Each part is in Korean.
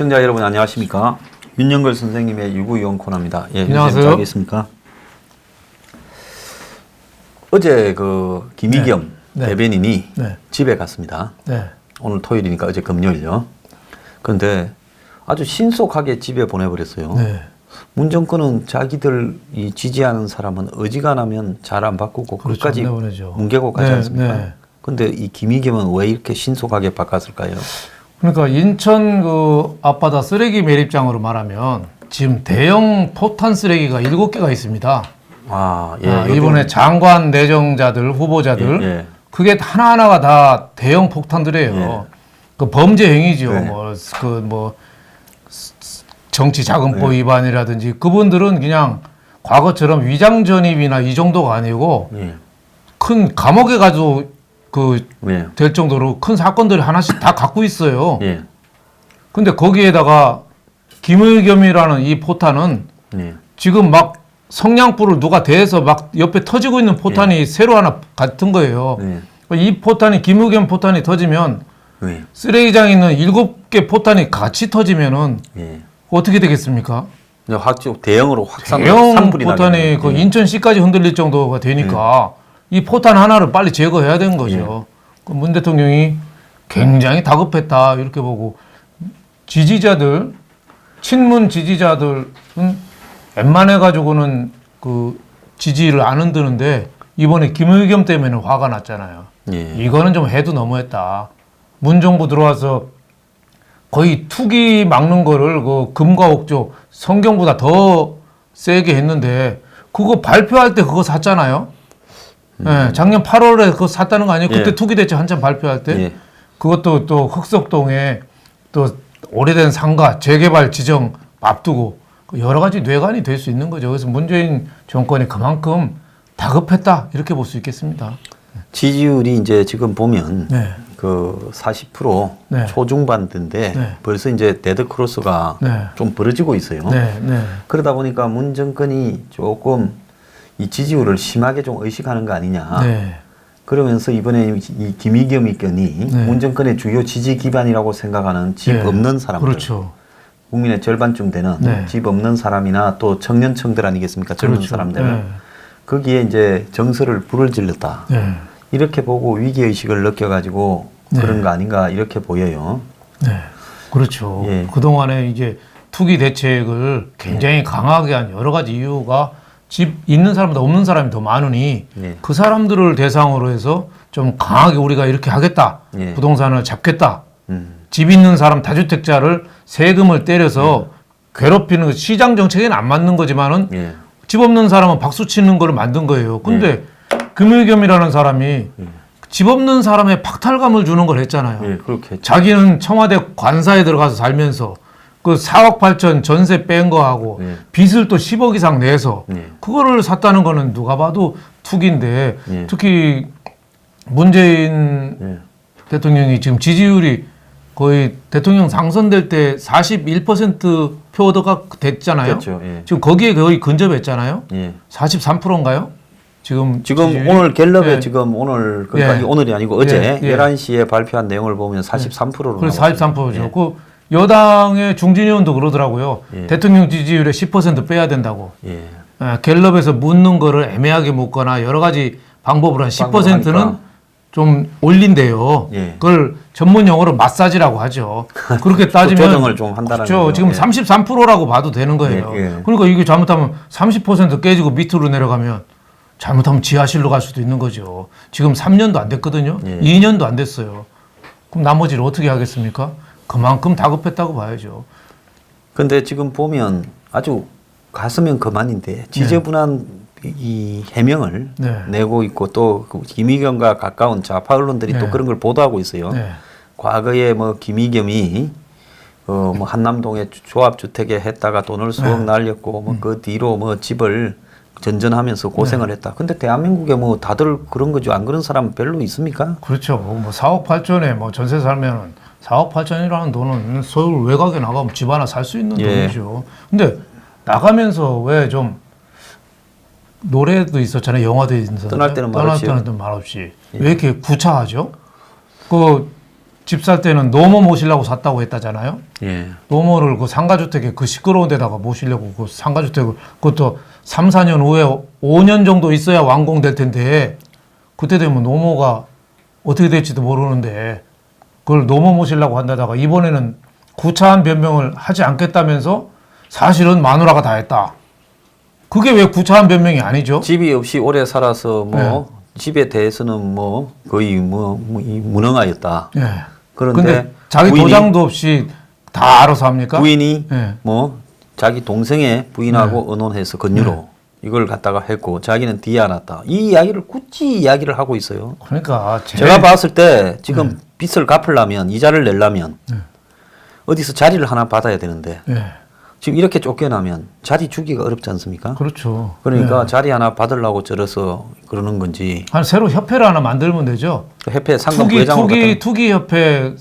시청자 여러분 안녕하십니까? 윤영걸 선생님의 유구이원 코너입니다. 예, 안녕하세요. 잘 계십니까? 어제 그 김의겸 네. 대변인이 네. 집에 갔습니다. 네. 오늘 토요일이니까 어제 금요일요. 그런데 아주 신속하게 집에 보내버렸어요. 네. 문 정권은 자기들이 지지하는 사람은 어지간하면 잘 안 바꾸고 그렇죠. 끝까지 내보내죠. 뭉개고 가지 네, 않습니까? 네. 근데 이 김의겸은 왜 이렇게 신속하게 바꿨을까요? 그러니까 인천 그 앞바다 쓰레기 매립장으로 말하면 지금 대형 포탄 쓰레기가 7개가 있습니다. 아, 예. 이번에 장관 내정자들, 후보자들, 예. 그게 하나하나가 다 대형 폭탄들이에요. 예. 그 범죄 행위죠. 네. 정치자금법 네. 위반이라든지 그분들은 그냥 과거처럼 위장전입이나 이 정도가 아니고 예. 큰 감옥에 가도 예. 될 정도로 큰 사건들이 하나씩 다 갖고 있어요. 예. 근데 거기에다가 김의겸이라는 이 포탄은 예. 지금 막 성냥불을 누가 대서 막 옆에 터지고 있는 포탄이 새로 하나 같은 거예요. 예. 이 포탄이 김의겸 포탄이 터지면 예. 쓰레기장에 있는 7개 포탄이 같이 터지면은 예. 어떻게 되겠습니까? 대형으로 확산 대형 산불이 포탄이 나겠네요. 그 예. 인천시까지 흔들릴 정도가 되니까 이 포탄 하나를 빨리 제거해야 되는 거죠. 그 문 대통령이 굉장히 다급했다 이렇게 보고 지지자들 친문 지지자들은 웬만해 가지고는 그 지지를 안 흔드는데 이번에 김의겸 때문에 화가 났잖아요. 예. 이거는 좀 해도 너무했다. 문 정부 들어와서 거의 투기 막는 거를 그 금과 옥조 성경보다 더 세게 했는데 그거 발표할 때 그거 샀잖아요. 예, 작년 8월에 그거 샀다는 거 아니에요? 그때 예. 투기 대책 한참 발표할 때 예. 그것도 또 흑석동에 또 오래된 상가 재개발 지정 앞두고 여러 가지 뇌관이 될 수 있는 거죠. 그래서 문재인 정권이 그만큼 다급했다 이렇게 볼 수 있겠습니다. 지지율이 이제 지금 보면 네. 그 40% 네. 초중반대인데 네. 벌써 이제 데드 크로스가 네. 좀 벌어지고 있어요. 네, 네. 그러다 보니까 문 정권이 조금 이 지지율을 심하게 좀 의식하는 거 아니냐. 네. 그러면서 이번에 이 김의겸이 건이 네. 문 정권의 주요 지지 기반이라고 생각하는 집 네. 없는 사람들. 그렇죠. 국민의 절반쯤 되는 네. 집 없는 사람이나 또 청년층들 아니겠습니까? 젊은 그렇죠. 사람들. 네. 거기에 이제 정서를 불을 질렀다. 네. 이렇게 보고 위기의식을 느껴가지고 네. 그런 거 아닌가 이렇게 보여요. 네. 그렇죠. 예. 그동안에 이제 투기 대책을 굉장히 강하게 한 여러 가지 이유가 집 있는 사람보다 없는 사람이 더 많으니 네. 그 사람들을 대상으로 해서 좀 강하게 우리가 이렇게 하겠다. 예. 부동산을 잡겠다. 음. 집 있는 사람 다주택자를 세금을 때려서 괴롭히는 거 시장 정책에는 안 맞는 거지만은 예. 집 없는 사람은 박수 치는 걸 만든 거예요. 근데 금의겸이라는 사람이 집 없는 사람의 박탈감을 주는 걸 했잖아요. 예, 그렇게 했죠. 자기는 청와대 관사에 들어가서 살면서 그 4억 8천 전세 뺀 거하고 예. 빚을 또 10억 이상 내서 예. 그거를 샀다는 거는 누가 봐도 투기인데 예. 특히 문재인 예. 대통령이 지금 지지율이 거의 대통령 당선될 때 41% 표가 됐잖아요. 됐죠. 예. 지금 거기에 거의 근접했잖아요. 예. 43%인가요? 지금 지지율이? 오늘 갤럽에 예. 지금 오늘 그러니까 예. 오늘이 아니고 어제 예. 예. 11시에 발표한 내용을 보면 43%로 그래서 43%죠. 예. 그 여당의 중진 의원도 그러더라고요. 예. 대통령 지지율의 10% 빼야 된다고. 예. 갤럽에서 묻는 거를 애매하게 묻거나 여러 가지 방법으로 한 10%는 하니까. 좀 올린대요. 예. 그걸 전문 용어로 마사지라고 하죠. 그렇게 따지면 조정을 좀 한다는 그렇죠. 거죠. 지금 예. 33%라고 봐도 되는 거예요. 예, 예. 그러니까 이게 잘못하면 30% 깨지고 밑으로 내려가면 잘못하면 지하실로 갈 수도 있는 거죠. 지금 3년도 안 됐거든요. 예. 2년도 안 됐어요. 그럼 나머지를 어떻게 하겠습니까? 그만큼 다급했다고 봐야죠. 근데 지금 보면 아주 갔으면 그만인데 지저분한 이 해명을 네. 내고 있고 또 그 김의겸과 가까운 좌파 언론들이 또 네. 그런 걸 보도하고 있어요. 네. 과거에 뭐 김의겸이 뭐 한남동에 조합주택에 했다가 돈을 수억 네. 날렸고 뭐 그 뒤로 뭐 집을 전전하면서 고생을 했다. 근데 대한민국에 뭐 다들 그런 거죠. 안 그런 사람 별로 있습니까? 그렇죠. 뭐 4억 8천에 뭐 전세 살면은 4억 8천이라는 돈은 서울 외곽에 나가면 집 하나 살 수 있는 예. 돈이죠. 근데 나가면서 왜 좀 노래도 있었잖아요. 영화도 있었잖아요. 떠날 때는 떠날 말없이요. 때는 말없이. 왜 이렇게 구차하죠? 그 집 살 때는 노모 모시려고 샀다고 했다잖아요. 예. 노모를 그 상가주택에 그 시끄러운 데다가 모시려고 그 상가주택을 그것도 3, 4년 후에 5년 정도 있어야 완공될 텐데 그때 되면 노모가 어떻게 될지도 모르는데 그걸 노모 모시려고 한다다가 이번에는 구차한 변명을 하지 않겠다면서 사실은 마누라가 다 했다. 그게 왜 구차한 변명이 아니죠? 집이 없이 오래 살아서 뭐 집에 대해서는 뭐 거의 무능하였다. 예. 그런데 근데 자기 도장도 없이 다 알아서 합니까? 부인이 예. 뭐 자기 동생의 부인하고 의논해서 건유로 이걸 갖다가 했고 자기는 뒤에 안 왔다. 이 이야기를 굳이 이야기를 하고 있어요. 그러니까 제가 봤을 때 지금 빚을 갚으려면 이자를 내려면 어디서 자리를 하나 받아야 되는데 예. 지금 이렇게 쫓겨나면 자리 주기가 어렵지 않습니까? 그렇죠. 그러니까 자리 하나 받으려고 저래서 그러는 건지 한 새로 협회를 하나 만들면 되죠. 협회 상금 부회장으로 갖다 투기 협회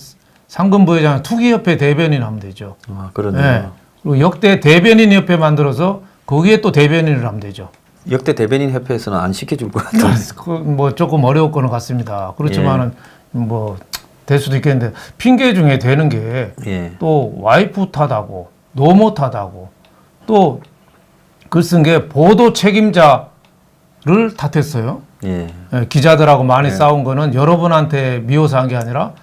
상금 부회장, 투기 협회 대변인 하면 되죠. 아, 그러네요. 예. 그리고 역대 대변인 협회 만들어서 거기에 또 대변인을 하면 되죠. 역대 대변인 협회에서는 안 시켜줄 것 같아요. 뭐 조금 어려울 거는 같습니다. 그렇지만은 예. 뭐 될 수도 있겠는데 핑계 중에 되는 게 또 예. 와이프 탓하고 노모 탓하고 또 글 쓴 게 보도 책임자를 탓했어요. 예. 예, 기자들하고 많이 싸운 거는 여러분한테 미워서 한 게 아니라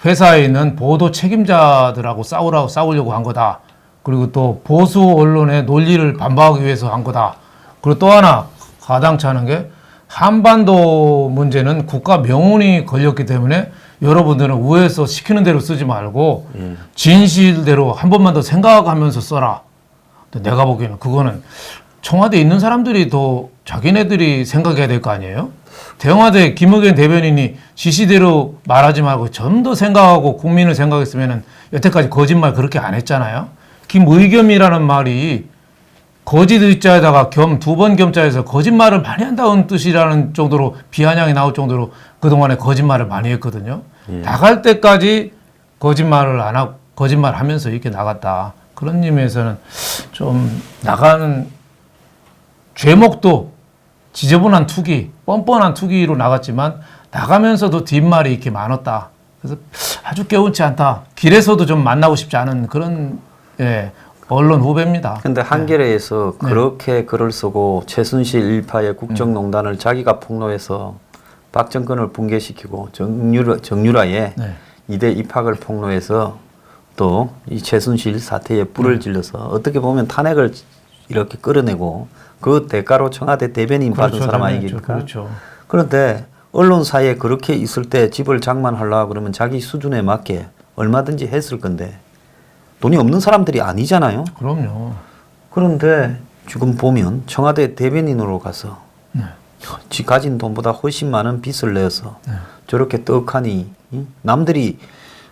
회사에 있는 보도 책임자들하고 싸우려고 한 거다. 그리고 또 보수 언론의 논리를 반박하기 위해서 한 거다. 그리고 또 하나 가당치 않은 게 한반도 문제는 국가 명운이 걸렸기 때문에 여러분들은 우회해서 시키는 대로 쓰지 말고 진실대로 한 번만 더 생각하면서 써라. 근데 내가 보기에는 그거는 청와대에 있는 사람들이 더 자기네들이 생각해야 될 거 아니에요? 청와대 김의겸 대변인이 지시대로 말하지 말고 좀 더 생각하고 국민을 생각했으면 여태까지 거짓말 그렇게 안 했잖아요. 김의겸이라는 말이 거짓 의자에다가 겸 두 번 겸자에서 거짓말을 많이 한다는 뜻이라는 정도로 비아냥이 나올 정도로 그동안에 거짓말을 많이 했거든요. 나갈 때까지 거짓말을 안 하고 거짓말하면서 이렇게 나갔다. 그런 의미에서는 좀 나가는 죄목도 지저분한 투기, 뻔뻔한 투기로 나갔지만 나가면서도 뒷말이 이렇게 많았다. 그래서 아주 개운치 않다. 길에서도 좀 만나고 싶지 않은 그런 언론 후배입니다. 근데 한겨레에서 그렇게 글을 쓰고 최순실 일파의 국정농단을 자기가 폭로해서 박정권을 붕괴시키고 정유라의 이대 입학을 폭로해서 또 이 최순실 사태에 불을 질러서 어떻게 보면 탄핵을 이렇게 끌어내고 그 대가로 청와대 대변인 받은 사람 아니겠습니까? 그렇죠. 그런데 언론사에 그렇게 있을 때 집을 장만하려고 그러면 자기 수준에 맞게 얼마든지 했을 건데 돈이 없는 사람들이 아니잖아요. 그럼요. 그런데 지금 보면 청와대 대변인으로 가서 지 가진 돈보다 훨씬 많은 빚을 내서 저렇게 떡하니 남들이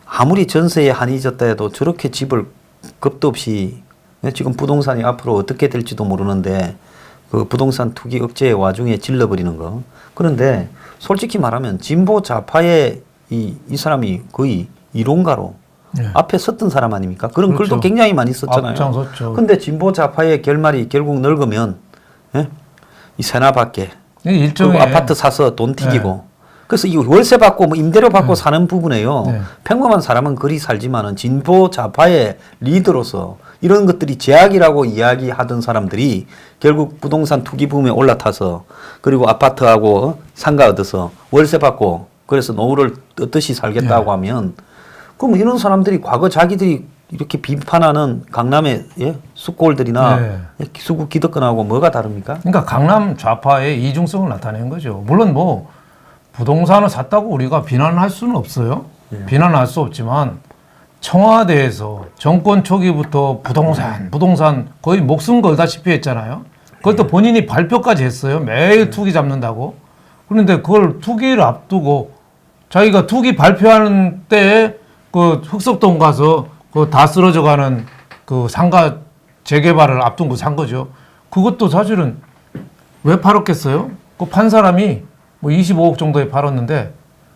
아무리 전세에 한이 졌다 해도 저렇게 집을 겁도 없이 지금 부동산이 앞으로 어떻게 될지도 모르는데 그 부동산 투기 억제의 와중에 질러버리는 거. 그런데 솔직히 말하면 진보 좌파의 이 사람이 거의 이론가로 앞에 섰던 사람 아닙니까? 그런 그렇죠. 글도 굉장히 많이 썼잖아요. 앞장섰죠. 근데 진보 좌파의 결말이 결국 늙으면 이 세나밖에 일종의 아파트 사서 돈 튀기고 그래서 이 월세 받고 뭐 임대료 받고 사는 부분에요. 평범한 사람은 그리 살지만은 진보 좌파의 리더로서 이런 것들이 제약이라고 이야기하던 사람들이 결국 부동산 투기 붐에 올라타서 그리고 아파트하고 상가 얻어서 월세 받고 그래서 노후를 떳떳이 살겠다고 하면 그럼 이런 사람들이 과거 자기들이 이렇게 비판하는 강남의 숲골들이나 수구 기득권하고 뭐가 다릅니까? 그러니까 강남 좌파의 이중성을 나타낸 거죠. 물론 뭐 부동산을 샀다고 우리가 비난할 수는 없어요. 비난할 수 없지만 청와대에서 정권 초기부터 부동산 거의 목숨 걸다시피 했잖아요. 그것도 본인이 발표까지 했어요. 매일 투기 잡는다고. 그런데 그걸 투기를 앞두고 자기가 투기 발표하는 때에 그 흑석동 가서 그 다 쓰러져가는 그 상가 재개발을 앞두고 산 거죠. 그것도 사실은 왜 팔았겠어요? 그 판 사람이 뭐 25억 정도에 팔았는데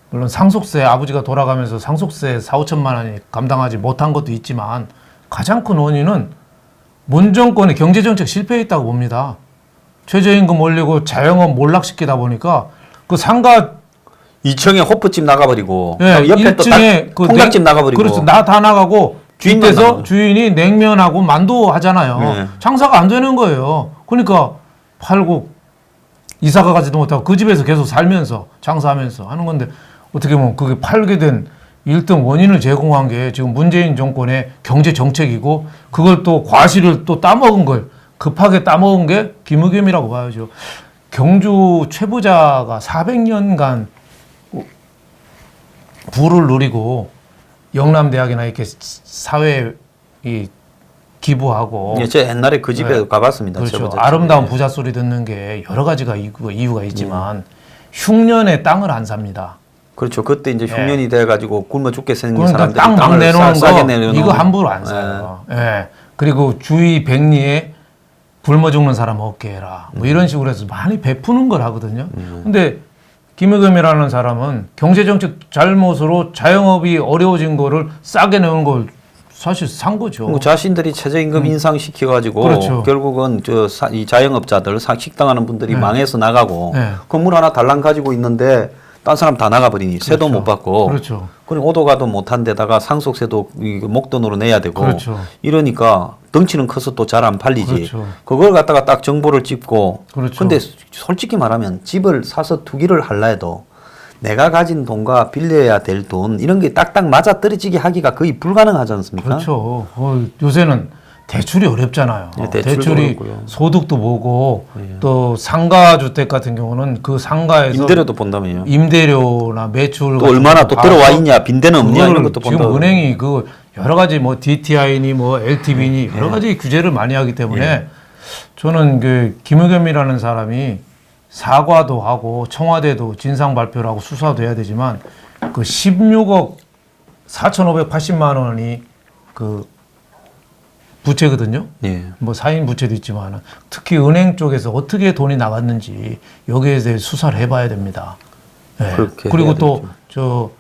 물론 상속세 아버지가 돌아가면서 상속세 4, 5천만 원이 감당하지 못한 것도 있지만 가장 큰 원인은 문정권의 경제정책 실패에 있다고 봅니다. 최저임금 올리고 자영업 몰락시키다 보니까 그 상가 2층에 호프집 나가버리고 예, 옆에 또 딱 1층에 그 통닭집 나가버리고. 그렇죠. 다 나가고 주인만 뒷에서 나가고. 주인이 냉면하고 만두 하잖아요. 네. 장사가 안 되는 거예요. 그러니까 팔고 이사가 가지도 못하고 그 집에서 계속 살면서 장사하면서 하는 건데 어떻게 보면 그게 팔게 된 1등 원인을 제공한 게 지금 문재인 정권의 경제 정책이고 그걸 또 과실을 또 따먹은 걸 급하게 따먹은 게 김의겸이라고 봐야죠. 경주 최부자가 400년간 부를 누리고 영남대학이나 이렇게 사회에 이 기부하고 예, 제가 옛날에 그 집에 네. 가봤습니다. 그렇죠. 저번에. 아름다운 부자 소리 듣는 게 여러 가지가 이유가 있지만 흉년에 땅을 안 삽니다. 그렇죠. 그때 이제 흉년이 돼가지고 굶어 죽게 생긴 그러니까 사람들이 땅 막 땅을 내놓은 싸게 거 내놓는 이거 함부로 안 사요. 네. 예. 그리고 주위 백리에 굶어 죽는 사람 없게 해라. 뭐 이런 식으로 해서 많이 베푸는 걸 하거든요. 근데 김의겸이라는 사람은 경제정책 잘못으로 자영업이 어려워진 거를 싸게 내는 걸 사실 산 거죠. 뭐 자신들이 최저임금 인상시켜가지고 그렇죠. 결국은 이 자영업자들 식당하는 분들이 네. 망해서 나가고 네. 건물 하나 달랑 가지고 있는데 딴 사람 다 나가버리니 세도 못 받고 그렇죠. 그리고 오도 가도 못한 데다가 상속세도 목돈으로 내야 되고 그렇죠. 이러니까 덩치는 커서 또 잘 안 팔리지. 그렇죠. 그걸 갖다가 딱 정보를 찍고 그렇죠. 근데 솔직히 말하면 집을 사서 투기를 할라 해도 내가 가진 돈과 빌려야 될 돈 이런 게 딱딱 맞아 떨어지게 하기가 거의 불가능하지 않습니까? 그렇죠. 요새는 대출이 어렵잖아요. 네, 대출도 대출이 어렵고요. 소득도 보고 네. 또 상가주택 같은 경우는 그 상가에서 임대료도 본다며요. 임대료나 매출 또 얼마나 또 봐서 들어와 있냐 빈대는 없냐 그거를 이런 것도 지금 본다. 은행이 그 여러 가지 뭐 DTI니 뭐 LTV니 여러 가지 규제를 많이 하기 때문에 저는 그 김의겸이라는 사람이 사과도 하고 청와대도 진상 발표를 하고 수사도 해야 되지만 그 16억 4,580만 원이 그 부채거든요. 예. 뭐 사인 부채도 있지만 특히 은행 쪽에서 어떻게 돈이 나갔는지 여기에 대해 수사를 해봐야 됩니다. 예. 그렇게 그리고 해야 또 저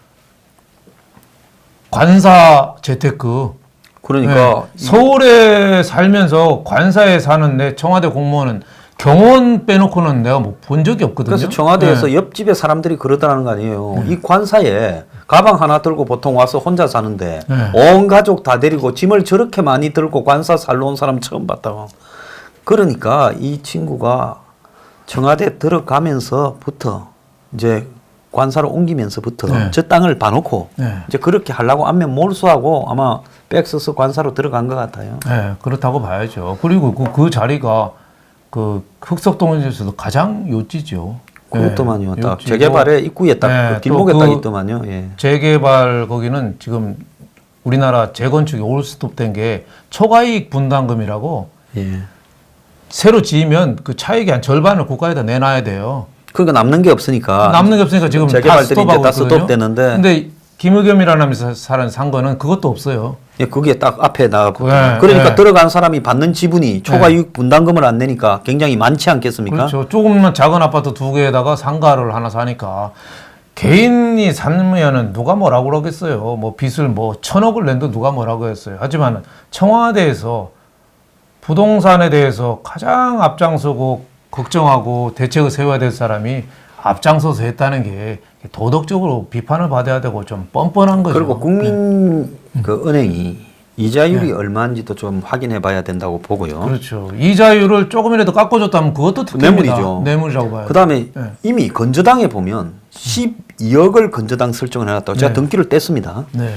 관사 재테크 그러니까 예. 서울에 살면서 관사에 사는 내 청와대 공무원은 경원 빼놓고는 내가 뭐 본 적이 없거든요. 그래서 청와대에서 예. 옆집에 사람들이 그러더라는 거 아니에요. 이 관사에 가방 하나 들고 보통 와서 혼자 사는데 온 가족 다 데리고 짐을 저렇게 많이 들고 관사 살러 온 사람 처음 봤다고. 그러니까 이 친구가 청와대 들어가면서부터 이제 관사로 옮기면서부터 네. 저 땅을 봐놓고 네. 이제 그렇게 하려고 안면 몰수하고 아마 백 써서 관사로 들어간 것 같아요. 네, 그렇다고 봐야죠. 그리고 그 자리가 그 흑석동에서도 가장 요지죠. 그렇더만요. 딱 요지고. 재개발의 입구에 딱 네, 그 길목에 또 딱 그 있더만요. 예. 재개발 거기는 지금 우리나라 재건축이 올스톱된 게 초과이익 분담금이라고 예. 새로 지으면 그 차익의 한 절반을 국가에다 내놔야 돼요. 그러니까 남는 게 없으니까 남는 게 없으니까 지금 다 재개발들이 이제 스톱하고 다 있거든요. 스톱되는데 근데 김의겸이라는 사람 산 거는 그것도 없어요. 예, 그게 딱 앞에 나왔고 네, 그러니까 네. 들어간 사람이 받는 지분이 초과이익 분담금을 안 내니까 굉장히 많지 않겠습니까? 그렇죠. 조금만 작은 아파트 2개에다가 상가를 하나 사니까 개인이 사면은 누가 뭐라고 그러겠어요. 뭐 빚을 뭐 1,000억을 낸도 누가 뭐라고 했어요. 하지만 청와대에서 부동산에 대해서 가장 앞장서고 걱정하고 대책을 세워야 될 사람이 앞장서서 했다는 게 도덕적으로 비판을 받아야 되고 좀 뻔뻔한 거죠. 그리고 국민 그 은행이 이자율이 얼마인지도 좀 확인해 봐야 된다고 보고요. 그렇죠. 이자율을 조금이라도 깎아줬다면 그것도 특혜입니다. 뇌물이죠. 뇌물이라고 봐요. 그다음에 네. 이미 건저당에 보면 12억을 건저당 설정을 해놨다고 제가 네. 등기를 뗐습니다. 네.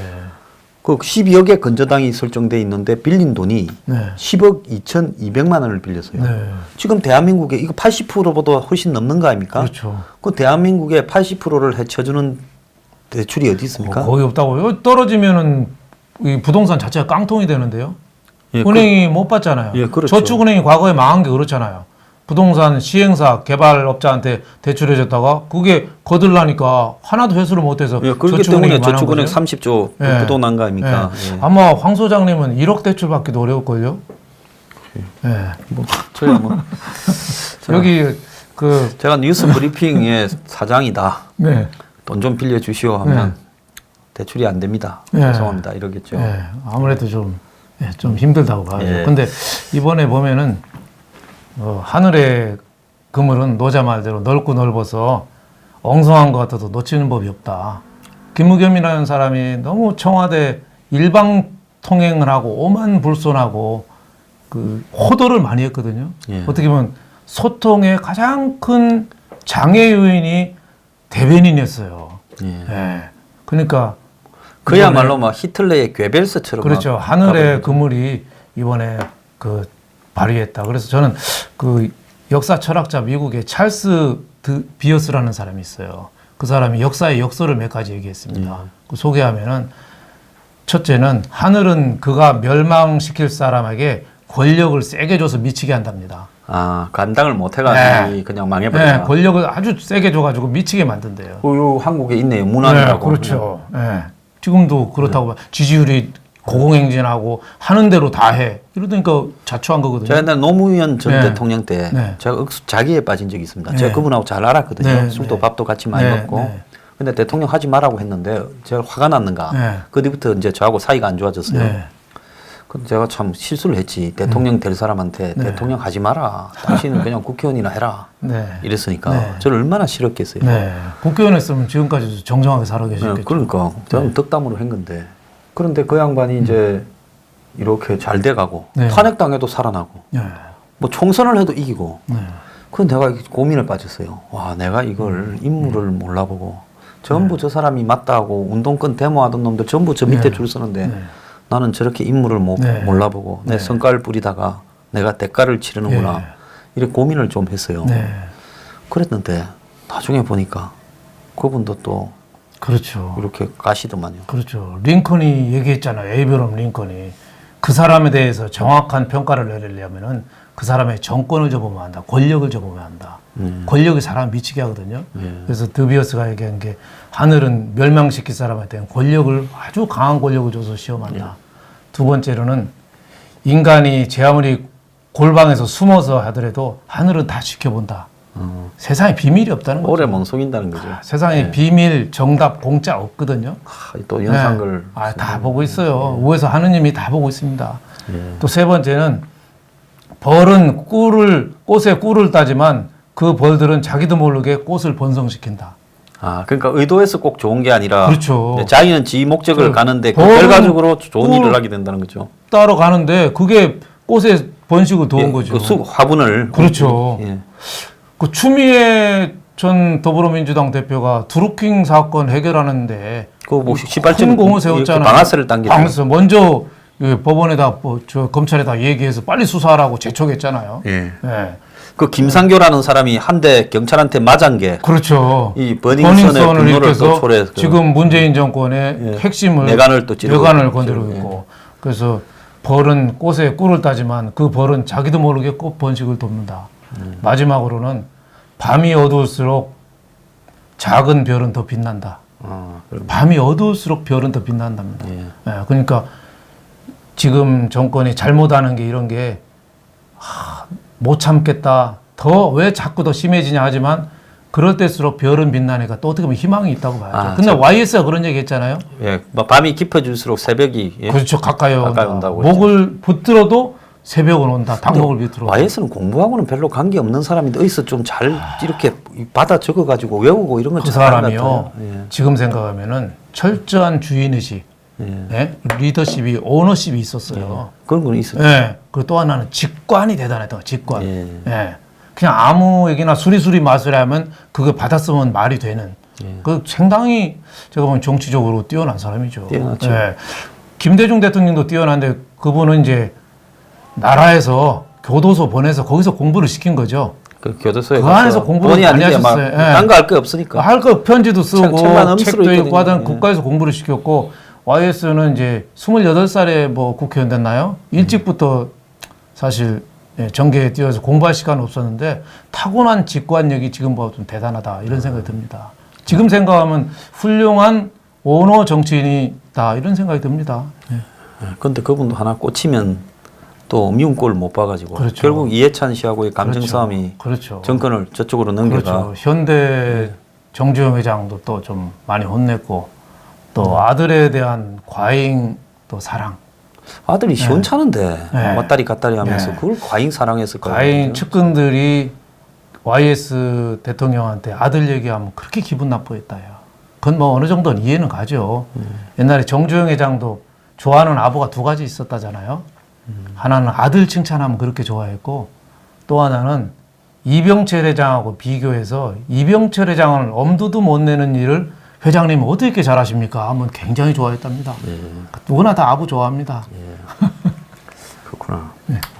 그 12억에 건저당이 설정돼 있는데 빌린 돈이 네. 10억 2,200만 원을 빌렸어요. 네. 지금 대한민국에 이거 80%보다 훨씬 넘는 거 아닙니까? 그렇죠. 그 대한민국의 80%를 해쳐주는 대출이 어디 있습니까? 거의 없다고요. 여기 떨어지면은 이 부동산 자체가 깡통이 되는데요. 예, 은행이 못 받잖아요. 예, 그렇죠. 저축은행이 과거에 망한 게 그렇잖아요. 부동산 시행사 개발업자한테 대출해줬다가 그게 거들라니까 하나도 회수를 못해서 예, 그렇기 저축은행이 때문에 망한 저축은행 거죠. 30조 예. 부도 난 거 아닙니까? 예. 예. 아마 황 소장님은 1억 대출 받기도 어려울걸요. 예. 뭐 저야 뭐 여기 그 제가 뉴스 브리핑의 사장이다. 네. 돈 좀 빌려 주시오 하면 대출이 안 됩니다. 예. 죄송합니다. 이러겠죠. 예. 아무래도 좀 힘들다고 봐요. 예. 근데 이번에 보면은 하늘의 그물은 노자 말대로 넓고 넓어서 엉성한 것 같아도 놓치는 법이 없다. 김무겸이라는 사람이 너무 청와대 일방 통행을 하고 오만불손하고 그 호도를 많이 했거든요. 예. 어떻게 보면 소통의 가장 큰 장애 요인이 대변인이었어요. 예. 예. 그러니까 그야말로 막 히틀러의 괴벨스처럼 그렇죠. 막 하늘의 그물이 이번에 그 발휘했다. 그래서 저는 그 역사 철학자 미국의 찰스 비어스라는 사람이 있어요. 그 사람이 역사의 역설을 몇 가지 얘기했습니다. 그 소개하면은 첫째는 하늘은 그가 멸망시킬 사람에게 권력을 세게 줘서 미치게 한답니다. 아, 감당을 못 해가지고 그냥 망해버린다. 네, 권력을 아주 세게 줘가지고 미치게 만든대요. 그 한국에 있네요. 문안이라고. 네, 그렇죠. 네. 지금도 그렇다고 지지율이 고공행진하고 하는 대로 다 해. 이러니까 자초한 거거든요. 제가 옛날 노무현 전 네. 대통령 때 네. 제가 억수 자기에 빠진 적이 있습니다. 네. 제가 그분하고 잘 알았거든요. 네. 술도 네. 밥도 같이 많이 네. 먹고. 네. 근데 대통령 하지 말라고 했는데 제가 화가 났는가. 네. 그 뒤부터 이제 저하고 사이가 안 좋아졌어요. 네. 근데 제가 참 실수를 했지. 대통령 될 사람한테 네. 대통령 하지 마라. 당신은 그냥 국회의원이나 해라. 네. 이랬으니까 네. 저를 얼마나 싫었겠어요. 네. 국회의원 했으면 지금까지 정정하게 살아 계셨겠죠. 네, 그러니까 저는 덕담으로 한 건데. 그런데 그 양반이 이제 이렇게 잘 돼가고 네. 탄핵당해도 살아나고 네. 뭐 총선을 해도 이기고. 네. 그건 내가 고민을 빠졌어요. 와, 내가 이걸 인물을 몰라보고 전부 저 사람이 맞다고 운동권 데모하던 놈들 전부 저 밑에 네. 줄 서는데 네. 나는 저렇게 인물을 네. 몰라보고 내 네. 성깔 뿌리다가 내가 대가를 치르는구나. 네. 이렇게 고민을 좀 했어요. 네. 그랬는데 나중에 보니까 그분도 또 그렇죠. 이렇게 가시더만요. 그렇죠. 링컨이 얘기했잖아요. 에이브럼 링컨이 그 사람에 대해서 정확한 평가를 내리려면은 그 사람의 정권을 줘보면 한다. 권력을 줘보면 한다. 권력이 사람 미치게 하거든요. 그래서 드비어스가 얘기한 게 하늘은 멸망시킬 사람한테는 권력을 아주 강한 권력을 줘서 시험한다. 두 번째로는 인간이 제 아무리 골방에서 숨어서 하더라도 하늘은 다 지켜본다. 세상에 비밀이 없다는 거죠. 오래 멍속인다는 거죠. 세상에 비밀, 정답, 공짜 없거든요. 또 연상글. 네. 다 보고 있어요. 위에서 하느님이 다 보고 있습니다. 예. 또 세 번째는 벌은 꽃에 꿀을 따지만 그 벌들은 자기도 모르게 꽃을 번성시킨다. 아, 그러니까 의도해서 꼭 좋은 게 아니라 그렇죠. 자기는 지 목적을 가는데 그 벌은 결과적으로 좋은 꿀 일을 하게 된다는 거죠. 따러 가는데 그게 꽃의 번식을 도운 거죠. 그 화분을 그렇죠. 예. 그 추미애 전 더불어민주당 대표가 드루킹 사건 해결하는데 그뭐 큰 시발점 공을 세웠잖아요. 방아쇠를 당겼죠. 방아쇠 먼저 법원에다 저 검찰에다 얘기해서 빨리 수사하라고 재촉했잖아요. 예. 네. 그 김상교라는 사람이 한 대 경찰한테 맞은 게 그렇죠. 이 버닝썬의 분노를 일으켜서 또 초래해서 지금 문재인 정권의 예. 핵심을 내관을 또 찌르고 내관을 건드리고 있고 그래서 벌은 꽃에 꿀을 따지만 그 벌은 자기도 모르게 꽃 번식을 돕는다. 마지막으로는 밤이 어두울수록 작은 별은 더 빛난다. 밤이 어두울수록 별은 더 빛난답니다. 예. 예, 그러니까 지금 정권이 잘못하는 게 이런 게 못 참겠다. 더 왜 자꾸 더 심해지냐 하지만 그럴 때일수록 별은 빛나니까 또 어떻게 보면 희망이 있다고 봐야죠. 근데 YS가 그런 얘기 했잖아요. 예. 뭐 밤이 깊어질수록 새벽이 예. 그렇죠. 가까이 온다고 목을 붙들어도 새벽은 온다. 닭목을 비틀어. YS는 공부하고는 별로 관계 없는 사람인데 어디서 좀 잘 이렇게 받아 적어가지고 외우고 이런 건 그 잘하는 것 사람이요. 같아요. 예. 지금 생각하면은 철저한 주인의식, 예. 리더십이 오너십이 있었어요. 그런 건 있어요. 예. 그리고 또 하나는 직관이 대단했던 거예요. 직관. 예. 예. 그냥 아무 얘기나 수리수리 마술이 하면 그거 받았으면 말이 되는. 그 상당히 제가 보면 정치적으로 뛰어난 사람이죠. 뛰어났죠. 예. 김대중 대통령도 뛰어난데 그분은 이제 나라에서 교도소 보내서 거기서 공부를 시킨 거죠. 그 교도소에 그 가서 안에서 공부를 본의 많이 아니게 막 하셨어요. 예. 딴 거 할 게 없으니까. 할 거 편지도 쓰고 책만 엄수로 책도 읽고 있거든요. 하던 예. 국가에서 공부를 시켰고 YS는 이제 28살에 뭐 국회의원 됐나요? 일찍부터 사실 정계에 뛰어서 공부할 시간은 없었는데 타고난 직관력이 지금 봐도 좀 대단하다 이런 생각이 듭니다. 지금 생각하면 훌륭한 오너 정치인이다 이런 생각이 듭니다. 그런데 그분도 하나 꽂히면 또 미운 꼴을 못 봐가지고 그렇죠. 결국 이해찬 씨하고의 감정 그렇죠. 싸움이 그렇죠. 정권을 저쪽으로 넘겨가. 그렇죠. 현대 정주영 회장도 또 좀 많이 혼냈고 또 아들에 대한 과잉 또 사랑. 아들이 시원찮은데 네. 왔다리 갔다리 하면서 네. 그걸 과잉 사랑했을 거예요. 과잉 측근들이 YS 대통령한테 아들 얘기하면 그렇게 기분 나쁘겠다요. 그건 뭐 어느 정도는 이해는 가죠. 옛날에 정주영 회장도 좋아하는 아버가 두 가지 있었다잖아요. 하나는 아들 칭찬하면 그렇게 좋아했고 또 하나는 이병철 회장하고 비교해서 이병철 회장은 엄두도 못 내는 일을 회장님 어떻게 잘하십니까? 하면 굉장히 좋아했답니다. 누구나 다 아부 좋아합니다. 그렇구나.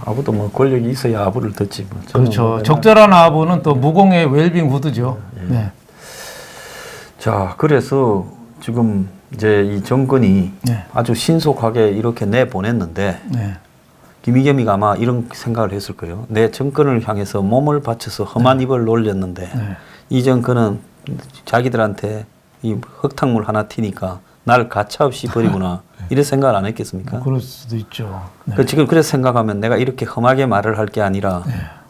아부도 뭐 권력이 있어야 아부를 듣지. 뭐. 그렇죠. 적절한 아부는 또 무공의 웰빙 후드죠. 네. 자, 그래서 지금 이제 이 정권이 네. 아주 신속하게 이렇게 내보냈는데 네. 김의겸이가 아마 이런 생각을 했을 거예요. 내 정권을 향해서 몸을 바쳐서 험한 입을 놀렸는데 네. 이 정권은 자기들한테 이 흙탕물 하나 튀니까 날 가차없이 버리구나 이런 생각을 안 했겠습니까? 그럴 수도 있죠. 네. 그 지금 그래서 생각하면 내가 이렇게 험하게 말을 할 게 아니라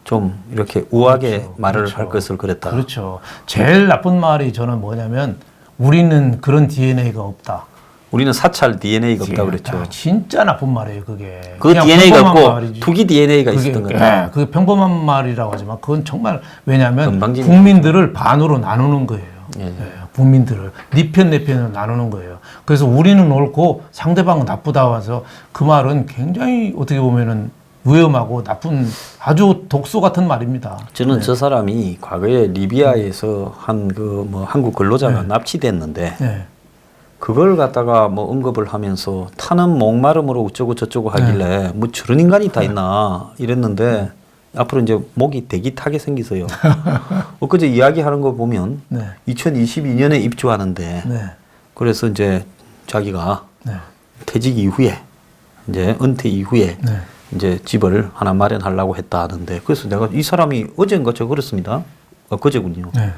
좀 이렇게 우아하게 그렇죠. 말을 그렇죠. 할 것을 그랬다. 그렇죠. 제일 나쁜 말이 저는 뭐냐면 우리는 그런 DNA가 없다. 우리는 사찰 DNA가 없다고 그랬죠. 진짜 나쁜 말이에요, 그게. 그 그냥 DNA가 평범한 없고 말이지. 투기 DNA가 그게, 있었던 거예요. 예, 그게 평범한 말이라고 하지만 그건 정말 왜냐하면 건방진 국민들을 반으로 나누는 거예요. 예. 예, 국민들을 네 편 내 편으로 나누는 거예요. 그래서 우리는 옳고 상대방은 나쁘다 와서 그 말은 굉장히 어떻게 보면은 위험하고 나쁜 아주 독소 같은 말입니다. 저는 저 사람이 과거에 리비아에서 한 그 뭐 한국 근로자가 납치됐는데 네. 그걸 갖다가 뭐 언급을 하면서 타는 목마름으로 어쩌고 저쩌고 하길래 뭐 저런 인간이 다 있나 이랬는데 앞으로 이제 목이 되게 타게 생기서요. 엊그제 이야기하는 거 보면 네. 2022년에 입주하는데 네. 그래서 이제 자기가 네. 퇴직 이후에 이제 은퇴 이후에 네. 이제 집을 하나 마련하려고 했다 하는데 그래서 내가 이 사람이 어젠가 저 그랬습니다. 그제군요. 네.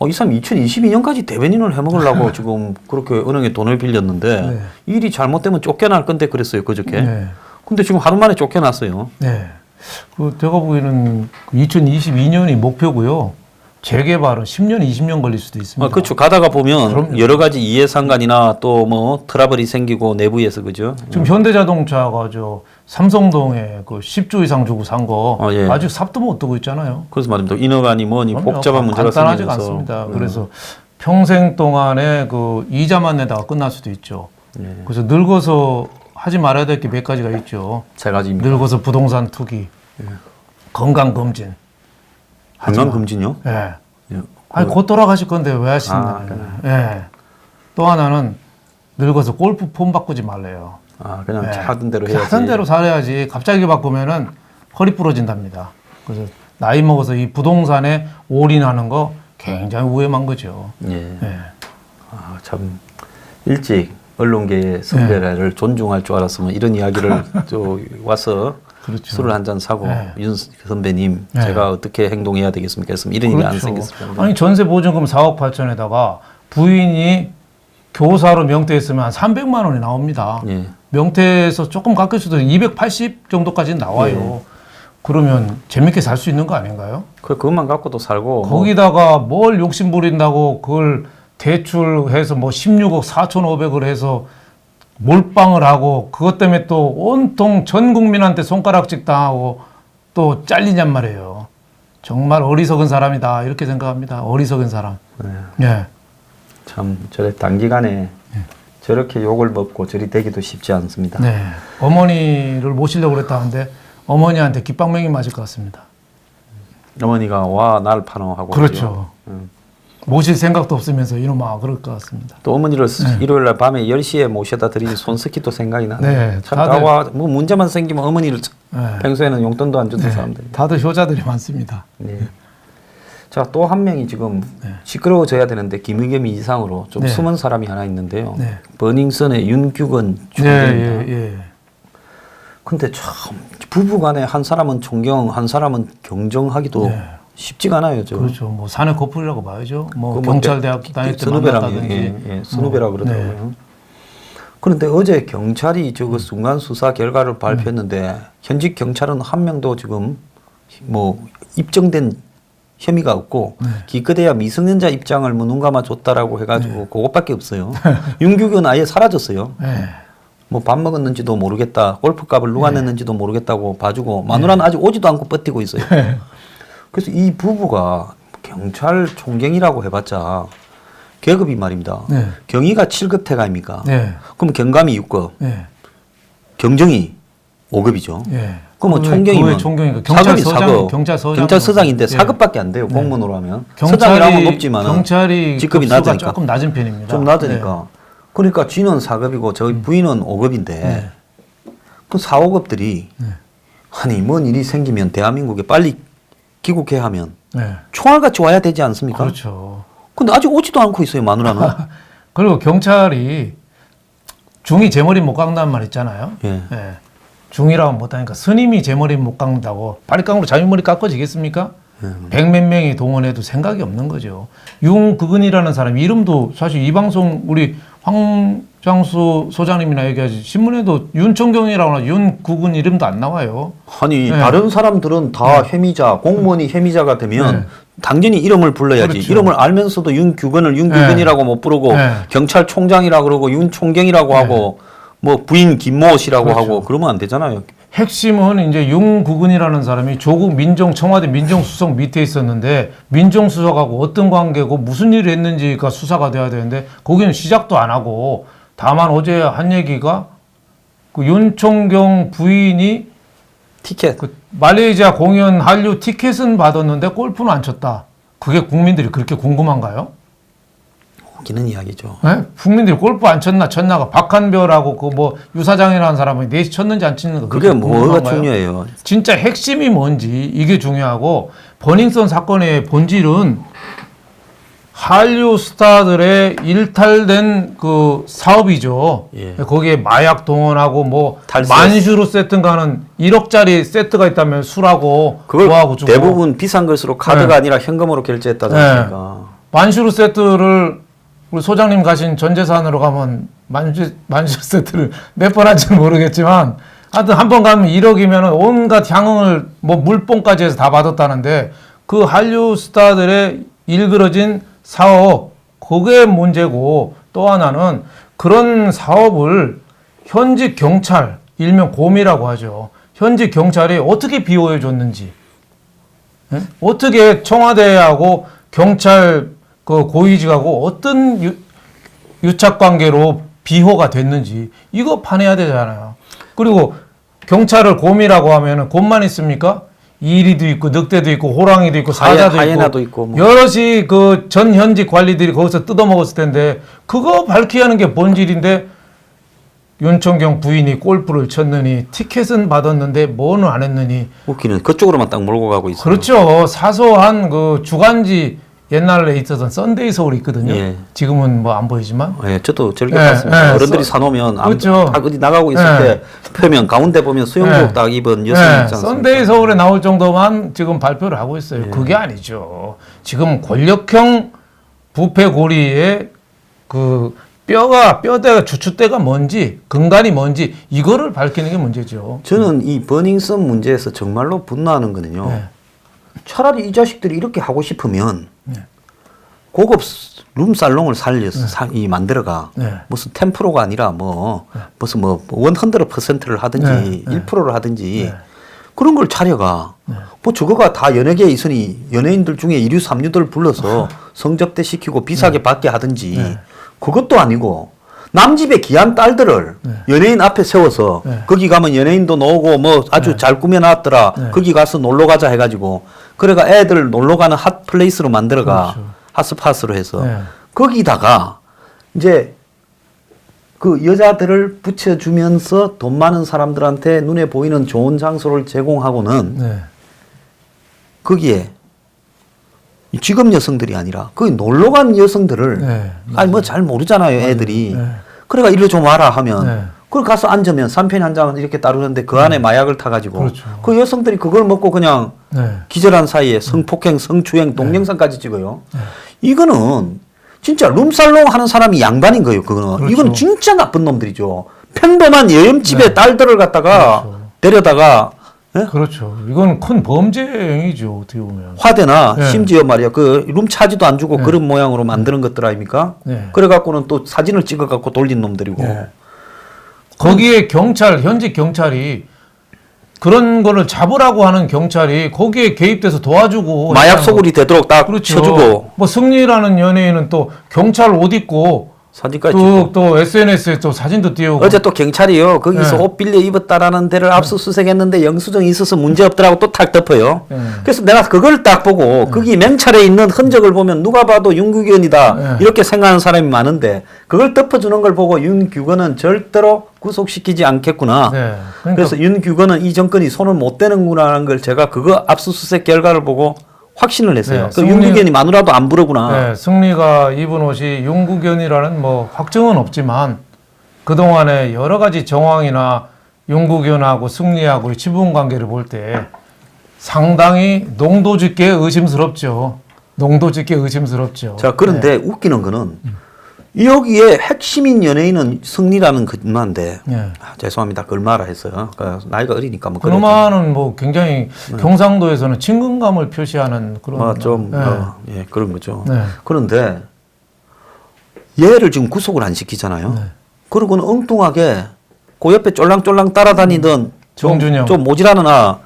이 사람이 2022년까지 대변인을 해먹으려고 지금 그렇게 은행에 돈을 빌렸는데 네. 일이 잘못되면 쫓겨날 건데 그랬어요 그저께. 네. 근데 지금 하루 만에 쫓겨났어요. 네. 그 제가 보기에는 2022년이 목표고요. 재개발은 10년, 20년 걸릴 수도 있습니다. 그렇죠. 가다가 보면 그럼요. 여러 가지 이해상관이나 또 뭐 트러블이 생기고 내부에서 그죠. 지금 현대자동차가 저 삼성동에 그 10조 이상 주고 산 거 예. 아직 삽도 못 두고 있잖아요. 그래서 말입니다. 인허가니 뭐니 그럼요. 복잡한 문제가 간단하지 생기면서. 않습니다. 그래서 평생 동안에 그 이자만 내다가 끝날 수도 있죠. 예. 그래서 늙어서 하지 말아야 될 게 몇 가지가 있죠. 세 가지입니다. 늙어서 부동산 투기, 건강 검진. 건강 금지요? 예. 예. 아니 곧 돌아가실 건데 왜 하시나? 예. 또 하나는 늙어서 골프 폼 바꾸지 말래요. 그냥 예. 하던 대로 해야지. 하던 대로 살아야지. 갑자기 바꾸면은 허리 부러진답니다. 그래서 나이 먹어서 이 부동산에 올인하는 거 굉장히 위험한 거죠. 예. 예. 참 일찍 언론계의 선배를 존중할 줄 알았으면 이런 이야기를 또 와서 그렇죠. 술을 한 잔 사고 네. 윤 선배님 네. 제가 어떻게 행동해야 되겠습니까? 했으면 이런 일이 안 그렇죠. 생겼을 텐데. 아니 전세 보증금 4억 8천에다가 부인이 교사로 명퇴했으면 한 300만 원이 나옵니다. 예. 명퇴에서 조금 깎였어도 280 정도까지는 나와요. 그러면 재밌게 살 수 있는 거 아닌가요? 그것만 갖고도 살고 거기다가 뭘 욕심 부린다고 그걸 대출해서 뭐 16억 4,500을 해서 몰빵을 하고 그것 때문에 또 온통 전 국민한테 손가락질 당하고 또 잘리냔 말이에요. 정말 어리석은 사람이다 이렇게 생각합니다. 어리석은 사람. 예. 참 저래 단기간에 저렇게 욕을 먹고 저리 되기도 쉽지 않습니다. 네. 어머니를 모시려고 그랬다는데 어머니한테 깃방맹이 맞을 것 같습니다. 어머니가 와 날 파노 하고 그렇죠. 모실 생각도 없으면서 이놈아 그럴 것 같습니다. 또 어머니를 일요일 날 밤에 10시에 모셔다 드린 손석희도 생각이 나네. 네, 참 다들- 나와 뭐 문제만 생기면 어머니를 네. 평소에는 용돈도 안 주던 사람들이. 다들 효자들이 많습니다. 네. 자, 또 한 명이 지금 시끄러워져야 되는데 김의겸이 이상으로 좀 네. 숨은 사람이 하나 있는데요. 네. 버닝썬의 윤규건 예, 총재입니다. 예, 예. 근데 참 부부간에 한 사람은 존경, 한 사람은 경정하기도 네. 쉽지가 않아요. 저. 그렇죠. 뭐 산의 커플이라고 봐야죠. 뭐 그 경찰대학 다닐 때 선후배라 만났다든지. 선후배라 그러더라고요. 그런데 어제 경찰이 저거 순간 수사 결과를 발표했는데 현직 경찰은 한 명도 지금 뭐 입증된 혐의가 없고 기껏해야 미성년자 입장을 뭐 눈 감아 줬다라고 해가지고 그것밖에 없어요. 윤규근 아예 사라졌어요. 네. 뭐 밥 먹었는지도 모르겠다. 골프값을 누가 냈는지도 모르겠다고 봐주고 마누라는 아직 오지도 않고 버티고 있어요. 그래서 이 부부가 경찰총경이라고 해봤자 계급이 말입니다. 네. 경위가 7급 태가입니까? 네. 그럼 경감이 6급, 네. 경정이 5급이죠. 예. 그러면 그 총경이면 왜 총경이니까 사급이 경찰서장, 사급. 경찰서장, 경찰서장인데 예. 4급밖에 안 돼요. 공무원으로 하면. 서장이라고 높지만 경찰이 직급이 급수가 낮으니까. 조금 낮은 편입니다. 좀 낮으니까. 그러니까 쥐는 4급이고 저희 부인은 5급인데 네. 그 4, 5급들이 아니 뭔 일이 생기면 대한민국에 빨리 귀국해야 하면 네. 총알같이 와야 되지 않습니까? 그렇죠. 근데 아직 오지도 않고 있어요, 마누라는. 그리고 경찰이 중이 제 머리 못 깎는다는 말 있잖아요. 예. 예. 중이라고 못하니까 스님이 제 머리 못 깎는다고 바리깡으로 자기 머리 깎아지겠습니까? 백몇 명이 동원해도 생각이 없는 거죠. 윤그근이라는 사람 이름도 사실 이 방송 우리 황장수 소장님이나 얘기하지 신문에도 윤총경이라고 하나 윤그근 이름도 안 나와요. 아니 네. 다른 사람들은 다 혐의자, 공무원이 혐의자가 되면 네. 당연히 이름을 불러야지. 그렇죠. 이름을 알면서도 윤규근을 윤규근이라고 못 부르고 네. 경찰총장이라고 그러고 윤총경이라고 하고 뭐 부인 김모 씨라고 그렇죠. 하고 그러면 안 되잖아요. 핵심은 이제 윤구근이라는 사람이 조국 청와대 민정수석 밑에 있었는데 민정수석하고 어떤 관계고 무슨 일을 했는지가 수사가 돼야 되는데 거기는 시작도 안 하고 다만 어제 한 얘기가 그 윤총경 부인이 티켓. 그 말레이시아 공연 한류 티켓은 받았는데 골프는 안 쳤다. 그게 국민들이 그렇게 궁금한가요? 웃기는 이야기죠. 네? 국민들이 골프 안 쳤나가 박한별하고 그 뭐 유사장이라는 사람이 넷이 쳤는지 안 쳤는가 그게 뭐가 궁금한가요? 중요해요. 진짜 핵심이 뭔지 이게 중요하고 버닝썬 사건의 본질은 한류 스타들의 일탈된 그 사업이죠. 예. 거기에 마약 동원하고 뭐 탈세. 만슈로 세트가는 1억짜리 세트가 있다면 술하고 그걸 뭐하고 주고 대부분 비싼 것으로 카드가 네. 아니라 현금으로 결제했다지 네. 않습니까? 만슈로 세트를 우리 소장님 가신 전 재산으로 가면 만슈 세트를 몇 번 할지는 모르겠지만 하여튼 한 번 가면 1억이면 온갖 향응을 뭐 물뽕까지 해서 다 받았다는데 그 한류 스타들의 일그러진 사업 그게 문제고 또 하나는 그런 사업을 현직 경찰 일명 곰이라고 하죠. 현직 경찰이 어떻게 비호해 줬는지 예? 어떻게 청와대하고 경찰 그 고위직하고 어떤 유착 관계로 비호가 됐는지 이거 판해야 되잖아요. 그리고 경찰을 곰이라고 하면은 곰만 있습니까? 이리도 있고 늑대도 있고 호랑이도 있고 사자도 하이에나도 있고 있고 뭐. 여럿이 그 전 현직 관리들이 거기서 뜯어먹었을 텐데 그거 밝혀야 하는 게 본질인데 윤총경 부인이 골프를 쳤느니 티켓은 받았는데 뭐는 안 했느니 웃기는 그쪽으로만 딱 몰고 가고 있어요. 그렇죠. 사소한 그 주간지 옛날에 있었던 썬데이 서울이 있거든요. 예. 지금은 뭐 안 보이지만. 예, 저도 즐겨 예, 봤습니다. 예, 어른들이 사놓으면 그렇죠. 딱 어디 나가고 있을 예. 때 펴면 가운데 보면 수영복 예. 딱 입은 여성이 있지 않습니까? 썬데이 서울에 나올 정도만 지금 발표를 하고 있어요. 예. 그게 아니죠. 지금 권력형 부패 고리의 그 뼈대가 주춧대가 뭔지 근간이 뭔지 이거를 밝히는 게 문제죠. 저는 이 버닝썬 문제에서 정말로 분노하는 거는요. 네. 차라리 이 자식들이 이렇게 하고 싶으면 고급 룸살롱을 만들어가 네. 무슨 10%가 아니라 뭐 무슨 뭐 100%를 하든지 네. 1%를 하든지 네. 그런 걸 차려가. 뭐 저거가 다 연예계에 있으니 연예인들 중에 이류 삼류들 불러서 성접대 시키고 비싸게 받게 하든지 네. 그것도 아니고 남집의 귀한 딸들을 연예인 앞에 세워서 네. 거기 가면 연예인도 나오고 뭐 아주 잘 꾸며놨더라. 네. 거기 가서 놀러 가자 해가지고 그래가 애들 놀러 가는 핫 플레이스로 만들어가. 그렇죠. 핫스팟으로 해서 네. 거기다가 이제 그 여자들을 붙여주면서 돈 많은 사람들한테 눈에 보이는 좋은 장소를 제공하고는 네. 거기에 이 직업 여성들이 아니라 거기 놀러 간 여성들을 네. 아니 뭐 잘 모르잖아요 애들이. 네. 그래가 이리 좀 와라 하면 네. 그걸 가서 앉으면 산편 한 장을 이렇게 따르는데 그 안에 마약을 타가지고 그렇죠. 그 여성들이 그걸 먹고 그냥 네. 기절한 사이에 성폭행, 성추행, 동영상까지 찍어요. 이거는 진짜 룸살롱 하는 사람이 양반인 거예요. 그거는 그렇죠. 이건 진짜 나쁜 놈들이죠. 평범한 여염집에 딸들을 갖다가 그렇죠. 데려다가 예? 그렇죠. 이건 큰 범죄 행위죠. 어떻게 보면. 화대나 네. 심지어 말이야 그 룸차지도 안 주고 그런 모양으로 만드는 것들 아닙니까? 네. 그래갖고는 또 사진을 찍어갖고 돌린 놈들이고 네. 거기에 현직 경찰이 그런 거를 잡으라고 하는 경찰이 거기에 개입돼서 도와주고 마약 소굴이 되도록 딱 그렇죠. 쳐주고 뭐 승리라는 연예인은 또 경찰 옷 입고 사진까지 찍고. 또 SNS에 또 사진도 띄우고 어제 또 경찰이요 거기서 네. 옷 빌려 입었다라는 데를 압수수색했는데 영수증이 있어서 문제 없더라고 또 탁 덮어요. 네. 그래서 내가 그걸 딱 보고 거기 명찰에 있는 흔적을 보면 누가 봐도 윤규견이다 네. 이렇게 생각하는 사람이 많은데 그걸 덮어주는 걸 보고 윤규견은 절대로 구속시키지 않겠구나. 네. 그러니까 그래서 윤규견은 이 정권이 손을 못 대는구나라는 걸 제가 그거 압수수색 결과를 보고 확신을 했어요. 네, 그 윤규견이 마누라도 안 부르구나. 네, 승리가 입은 옷이 윤구견이라는 뭐 확정은 없지만 그동안의 여러 가지 정황이나 윤구견하고 승리하고의 지분 관계를 볼 때 상당히 농도 짙게 의심스럽죠. 농도 짙게 의심스럽죠. 자, 그런데 웃기는 거는 여기에 핵심인 연예인은 승리라는 그만인데 네. 죄송합니다. 걸마라 했어요. 그러니까 나이가 어리니까 뭐 그놈아는 뭐 굉장히 경상도에서는 친근감을 표시하는 그런 좀 네. 예, 그런 거죠. 네. 그런데 얘를 지금 구속을 안 시키잖아요. 네. 그러고는 엉뚱하게 그 옆에 쫄랑쫄랑 따라다니던 정준영. 좀 모지라는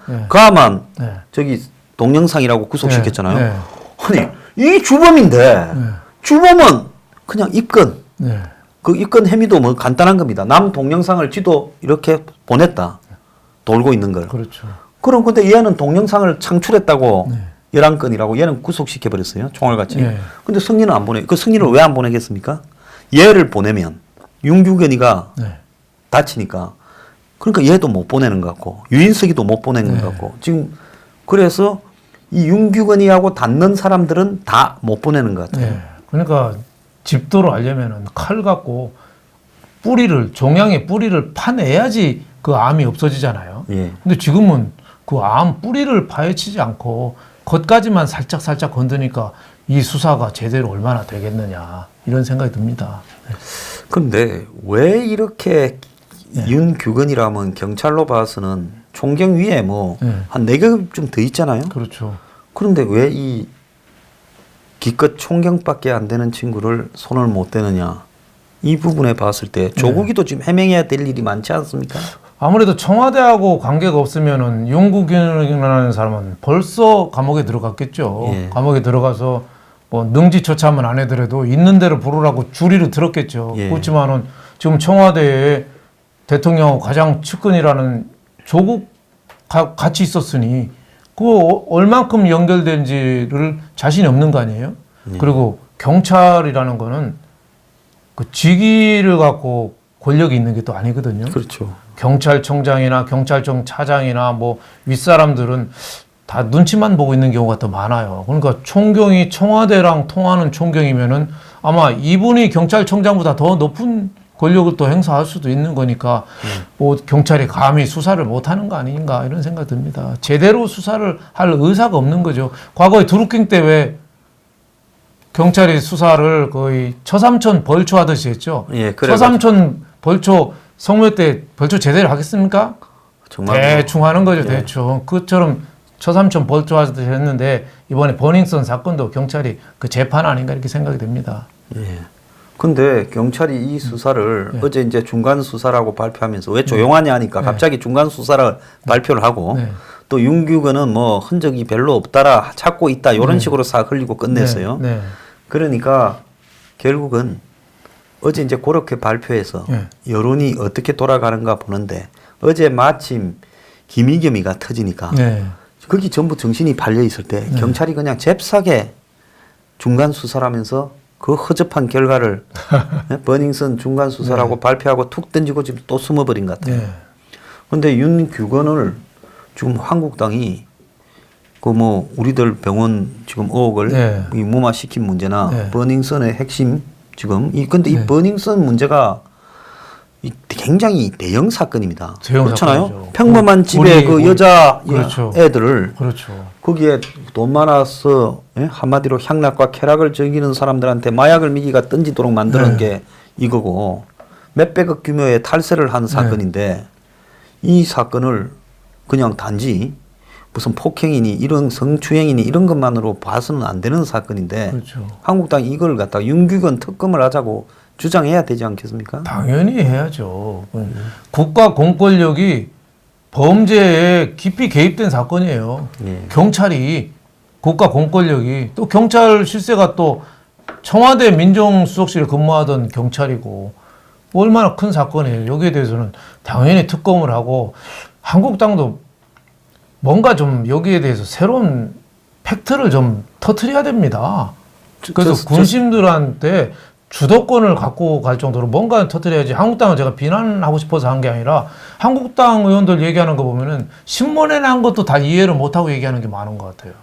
네. 그아만 네. 저기 동영상이라고 구속시켰잖아요. 네. 아니 이 주범인데 네. 주범은 그냥 입건 네. 그 입건 혐의도 뭐 간단한 겁니다. 남 동영상을 지도 이렇게 보냈다. 돌고 있는 걸. 그렇죠. 그럼 근데 얘는 동영상을 창출했다고 네. 11건이라고 얘는 구속시켜 버렸어요. 총알같이. 네. 근데 승리는 안 보내. 그 승리를 왜 안 보내겠습니까? 얘를 보내면 윤규견이가 네. 다치니까 그러니까 얘도 못 보내는 것 같고 유인석이도 못 보내는 것 같고 지금 그래서 이 윤규건이하고 닿는 사람들은 다 못 보내는 것 같아요. 네. 그러니까 집도로 알려면은 칼 갖고 종양의 뿌리를 파내야지 그 암이 없어지잖아요. 예. 근데 지금은 그 암 뿌리를 파헤치지 않고 겉까지만 살짝 건드니까 이 수사가 제대로 얼마나 되겠느냐 이런 생각이 듭니다. 그런데 왜 이렇게 윤규건이라면 경찰로 봐서는 총경 위에 뭐 한 4급 좀 더 있잖아요. 그렇죠. 그런데 왜 이 기껏 총경밖에 안 되는 친구를 손을 못 대느냐. 이 부분에 봤을 때 조국이도 지금 해명해야 될 일이 많지 않습니까? 아무래도 청와대하고 관계가 없으면은 윤구균이라는 사람은 벌써 감옥에 들어갔겠죠. 예. 감옥에 들어가서 뭐 능지처참은 안 해더라도 있는 대로 부르라고 주리를 들었겠죠. 예. 그렇지만은 지금 청와대에 대통령하고 가장 측근이라는 조국 같이 있었으니 그 얼만큼 연결된지를 자신이 없는 거 아니에요? 예. 그리고 경찰이라는 거는 그 직위를 갖고 권력이 있는 게 또 아니거든요. 그렇죠. 경찰청장이나 경찰청 차장이나 뭐 윗사람들은 다 눈치만 보고 있는 경우가 더 많아요. 그러니까 총경이 청와대랑 통하는 총경이면은 아마 이분이 경찰청장보다 더 높은 권력을 또 행사할 수도 있는 거니까 뭐 경찰이 감히 수사를 못하는 거 아닌가 이런 생각이 듭니다. 제대로 수사를 할 의사가 없는 거죠. 과거에 드루킹 때 왜 경찰이 수사를 거의 처삼촌 벌초하듯이 했죠. 예, 그래가지고. 처삼촌 벌초 성묘 때 벌초 제대로 하겠습니까? 정말 대충 하는 거죠. 예. 대충. 그처럼 처삼촌 벌초하듯이 했는데 이번에 버닝썬 사건도 경찰이 그 재판 아닌가 이렇게 생각이 됩니다. 예. 근데 경찰이 이 수사를 예. 어제 이제 중간 수사라고 발표하면서 왜 조용하냐 하니까 갑자기 중간 수사를 발표를 하고 네. 또 윤규건은 뭐 흔적이 별로 없다라 찾고 있다 이런 식으로 싹 흘리고 끝냈어요. 네. 그러니까 결국은 어제 이제 그렇게 발표해서 네. 여론이 어떻게 돌아가는가 보는데 어제 마침 김이겸이가 터지니까 네. 거기 전부 정신이 팔려 있을 때 경찰이 그냥 잽싸게 중간 수사라면서 그 허접한 결과를 버닝썬 중간 수사라고 발표하고 툭 던지고 지금 또 숨어버린 것 같아요. 네. 그런데 윤규건을 지금 한국당이 그 뭐 우리들 병원 지금 의혹을 네. 이 무마시킨 문제나 네. 버닝썬의 핵심 지금 근데 이 네. 버닝썬 문제가 굉장히 대형 사건입니다. 대형 그렇잖아요. 사건이죠. 평범한 집에 그 여자 그렇죠. 애들을 그렇죠. 거기에 돈 많아서 한마디로 향락과 쾌락을 즐기는 사람들한테 마약을 미기가 던지도록 만드는 네. 게 이거고 몇백억 규모의 탈세를 한 사건인데 이 사건을 그냥 단지 무슨 폭행이니 이런 성추행이니 이런 것만으로 봐서는 안 되는 사건인데 그렇죠. 한국당이 이걸 갖다가 윤규건 특검을 하자고 주장해야 되지 않겠습니까? 당연히 해야죠. 국가 공권력이 범죄에 깊이 개입된 사건이에요. 예. 경찰이 국가 공권력이 또 경찰 실세가 또 청와대 민정수석실에 근무하던 경찰이고 얼마나 큰 사건이에요. 여기에 대해서는 당연히 특검을 하고 한국당도 뭔가 좀 여기에 대해서 새로운 팩트를 좀 터트려야 됩니다. 그래서 군심들한테 주도권을 갖고 갈 정도로 뭔가 터뜨려야지. 한국당은 제가 비난하고 싶어서 한 게 아니라 한국당 의원들 얘기하는 거 보면은 신문에 난 것도 다 이해를 못하고 얘기하는 게 많은 것 같아요.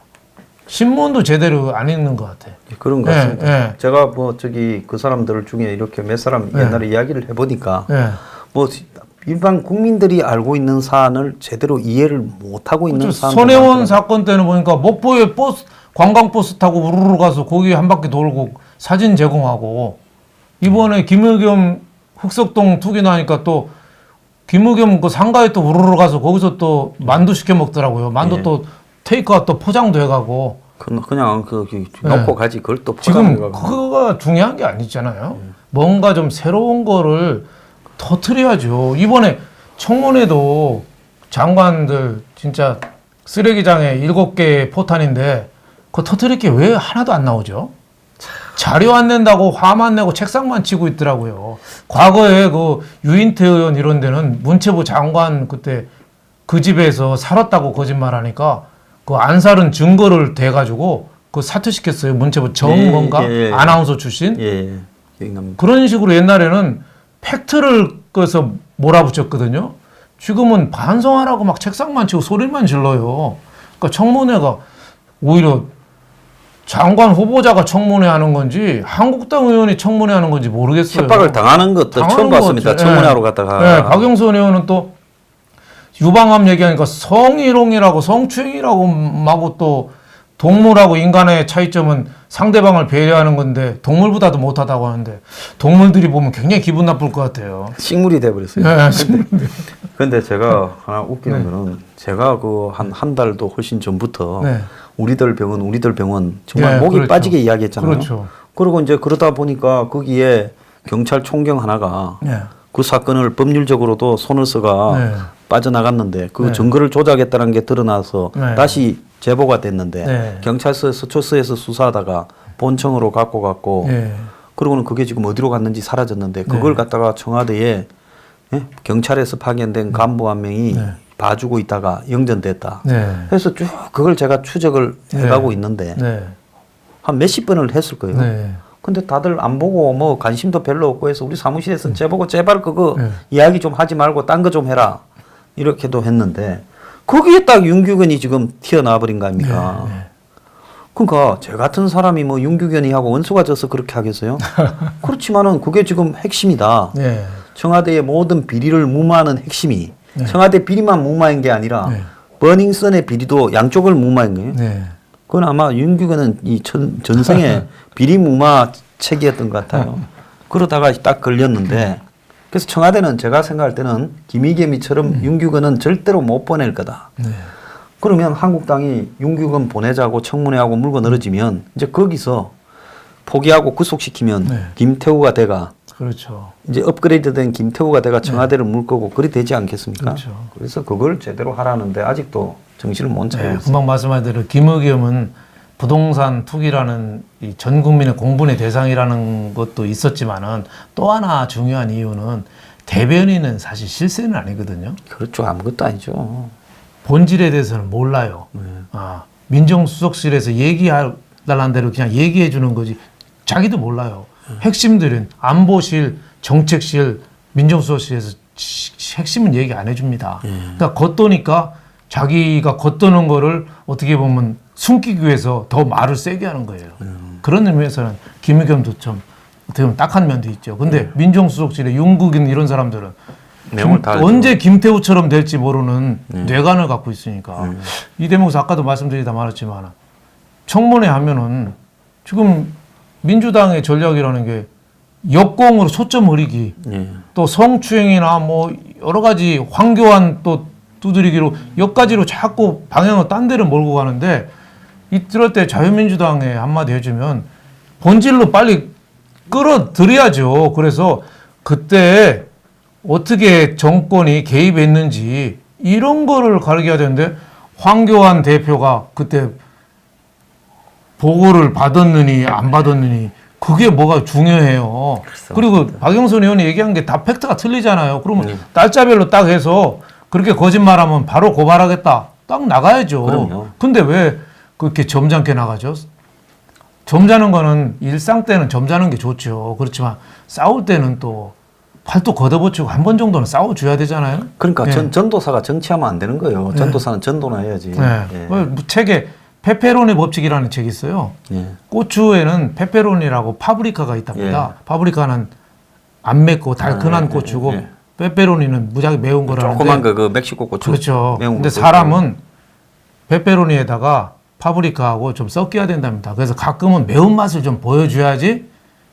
신문도 제대로 안 읽는 것 같아. 그런 것 같습니다. 예. 제가 뭐 저기 그 사람들 중에 이렇게 몇 사람 옛날에 이야기를 해보니까 예. 뭐 일반 국민들이 알고 있는 사안을 제대로 이해를 못하고 있는 사람. 손혜원 사건 때는 보니까 목포에 버스 관광버스 타고 우르르 가서 거기 한 바퀴 돌고 사진 제공하고 이번에 김의겸 흑석동 투기 나니까 또 김의겸 그 상가에 또 우르르 가서 거기서 또 만두 시켜 먹더라고요. 만두 예. 또 테이크아웃 또 포장도 해가고. 그냥 놓고 가지 그걸 또 지금 포장해가고. 그거가 중요한 게 아니잖아요. 뭔가 좀 새로운 거를 터트려야죠. 이번에 청문회도 장관들 진짜 쓰레기장에 7개 포탄인데 그거 터트릴 게 왜 하나도 안 나오죠? 자료 안 낸다고 화만 내고 책상만 치고 있더라고요. 과거에 그 유인태 의원 이런 데는 문체부 장관 그때 그 집에서 살았다고 거짓말하니까 그 안 살은 증거를 대가지고 그 사퇴시켰어요. 문체부 정건가 아나운서 출신. 예, 기억납니다. 그런 식으로 옛날에는 팩트를 꺼서 몰아붙였거든요. 지금은 반성하라고 막 책상만 치고 소리만 질러요. 그러니까 청문회가 오히려 장관 후보자가 청문회 하는 건지 한국당 의원이 청문회 하는 건지 모르겠어요. 협박을 당하는 것도 처음 봤습니다. 청문회하러 갔다가. 네, 박영선 의원은 또 유방암 얘기하니까 성희롱이라고 성추행이라고 마구 또 동물하고 인간의 차이점은 상대방을 배려하는 건데 동물보다도 못하다고 하는데 동물들이 보면 굉장히 기분 나쁠 것 같아요. 식물이 돼버렸어요. 네, 근데 제가 하나 웃기는 네. 거는 제가 그 한 달도 훨씬 전부터 네. 우리들 병원 정말 네, 목이 그렇죠. 빠지게 이야기했잖아요. 그렇죠. 그리고 이제 그러다 보니까 거기에 경찰 총경 하나가 네. 그 사건을 법률적으로도 손을 써가 네. 빠져나갔는데 그 네. 증거를 조작했다는 게 드러나서 네. 다시 제보가 됐는데 네. 경찰서 서초서에서 수사하다가 본청으로 갖고 갔고 네. 그러고는 그게 지금 어디로 갔는지 사라졌는데 그걸 갖다가 청와대에 경찰에서 파견된 간부 한 명이 네. 봐주고 있다가 영전됐다. 네. 그래서 쭉 그걸 제가 추적을 해가고 있는데 네. 한 몇십 번을 했을 거예요. 네. 근데 다들 안 보고 뭐 관심도 별로 없고 해서 우리 사무실에서 제보고 제발 그거 네. 이야기 좀 하지 말고 딴 거 좀 해라. 이렇게도 했는데 거기에 딱 윤규근이 지금 튀어나와 버린 거 아닙니까? 네. 그러니까 제 같은 사람이 뭐 윤규근이 하고 원수가 져서 그렇게 하겠어요? 그렇지만은 그게 지금 핵심이다. 네. 청와대의 모든 비리를 무마하는 핵심이 네. 청와대 비리만 무마한 게 아니라 네. 버닝썬의 비리도 양쪽을 무마한 거예요. 네. 그건 아마 윤규근은 이 전생의 비리 무마 책이었던 것 같아요. 그러다가 딱 걸렸는데 그래서 청와대는 제가 생각할 때는 김이겸이처럼 윤규근은 절대로 못 보낼 거다. 네. 그러면 한국당이 윤규근 보내자고 청문회하고 물고 늘어지면 이제 거기서 포기하고 구속시키면 네. 김태우가 돼가 그렇죠. 이제 업그레이드된 김태우가 돼가 청와대를 물 거고 그리 되지 않겠습니까? 그렇죠. 그래서 그걸 제대로 하라는데 아직도 정신을 못 차리고 네, 있어요. 금방 말씀하신 대로 김의겸은 부동산 투기라는 이 전 국민의 공분의 대상이라는 것도 있었지만은 또 하나 중요한 이유는 대변인은 사실 실세는 아니거든요. 그렇죠. 아무것도 아니죠. 본질에 대해서는 몰라요. 아, 민정수석실에서 얘기해달라는 대로 그냥 얘기해 주는 거지 자기도 몰라요. 핵심들은 안보실, 정책실, 민정수석실에서 핵심은 얘기 안 해줍니다. 그러니까 겉도니까 자기가 겉도는 거를 어떻게 보면 숨기기 위해서 더 말을 세게 하는 거예요. 그런 의미에서는 김의겸도 좀 어떻게 보면 딱한 면도 있죠. 근데 민정수석실에 윤국인 이런 사람들은 내용을 다 알죠. 언제 김태우처럼 될지 모르는 뇌관을 갖고 있으니까 이 대목에서 아까도 말씀드리다 말았지만 청문회 하면은 지금 민주당의 전략이라는 게 역공으로 초점 흐리기 또 성추행이나 뭐 여러 가지 황교안 또 두드리기로 역가지로 자꾸 방향을 딴 데를 몰고 가는데 이럴 때 자유민주당에 한마디 해주면 본질로 빨리 끌어들여야죠. 그래서 그때 어떻게 정권이 개입했는지 이런 거를 가르쳐야 되는데 황교안 대표가 그때 보고를 받았느니 안 받았느니 그게 뭐가 중요해요. 그리고 박영선 의원이 얘기한 게 다 팩트가 틀리잖아요. 그러면 날짜별로 딱 해서 그렇게 거짓말하면 바로 고발하겠다. 딱 나가야죠. 그럼요. 근데 왜 그렇게 점잖게 나가죠? 점잖은 거는 일상 때는 점잖은 게 좋죠. 그렇지만 싸울 때는 또 팔도 걷어붙이고 한 번 정도는 싸워줘야 되잖아요. 그러니까 예. 전도사가 정치하면 안 되는 거예요. 전도사는 전도나 해야지. 네. 예. 책에 페페로니 법칙이라는 책이 있어요. 예. 고추에는 페페로니라고 파브리카가 있답니다. 파브리카는 안 맵고 달큰한 고추고 페페로니는 무지하게 매운 거라는데 조그만 그 멕시코 고추. 그렇죠. 매운 근데 거 사람은 페페로니에다가 파브리카하고 좀 섞여야 된답니다. 그래서 가끔은 매운맛을 좀 보여줘야지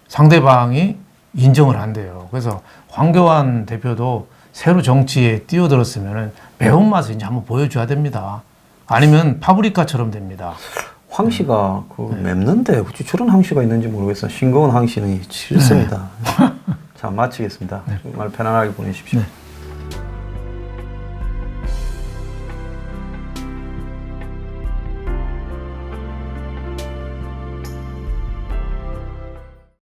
상대방이 인정을 한대요. 그래서 황교안 대표도 새로 정치에 뛰어들었으면 매운맛을 이제 한번 보여줘야 됩니다. 아니면 파브리카처럼 됩니다. 황 씨가 그 맵는데 어찌 저런 황 씨가 있는지 모르겠어요. 싱거운 황 씨는 싫습니다. 자, 마치겠습니다. 정말 편안하게 보내십시오.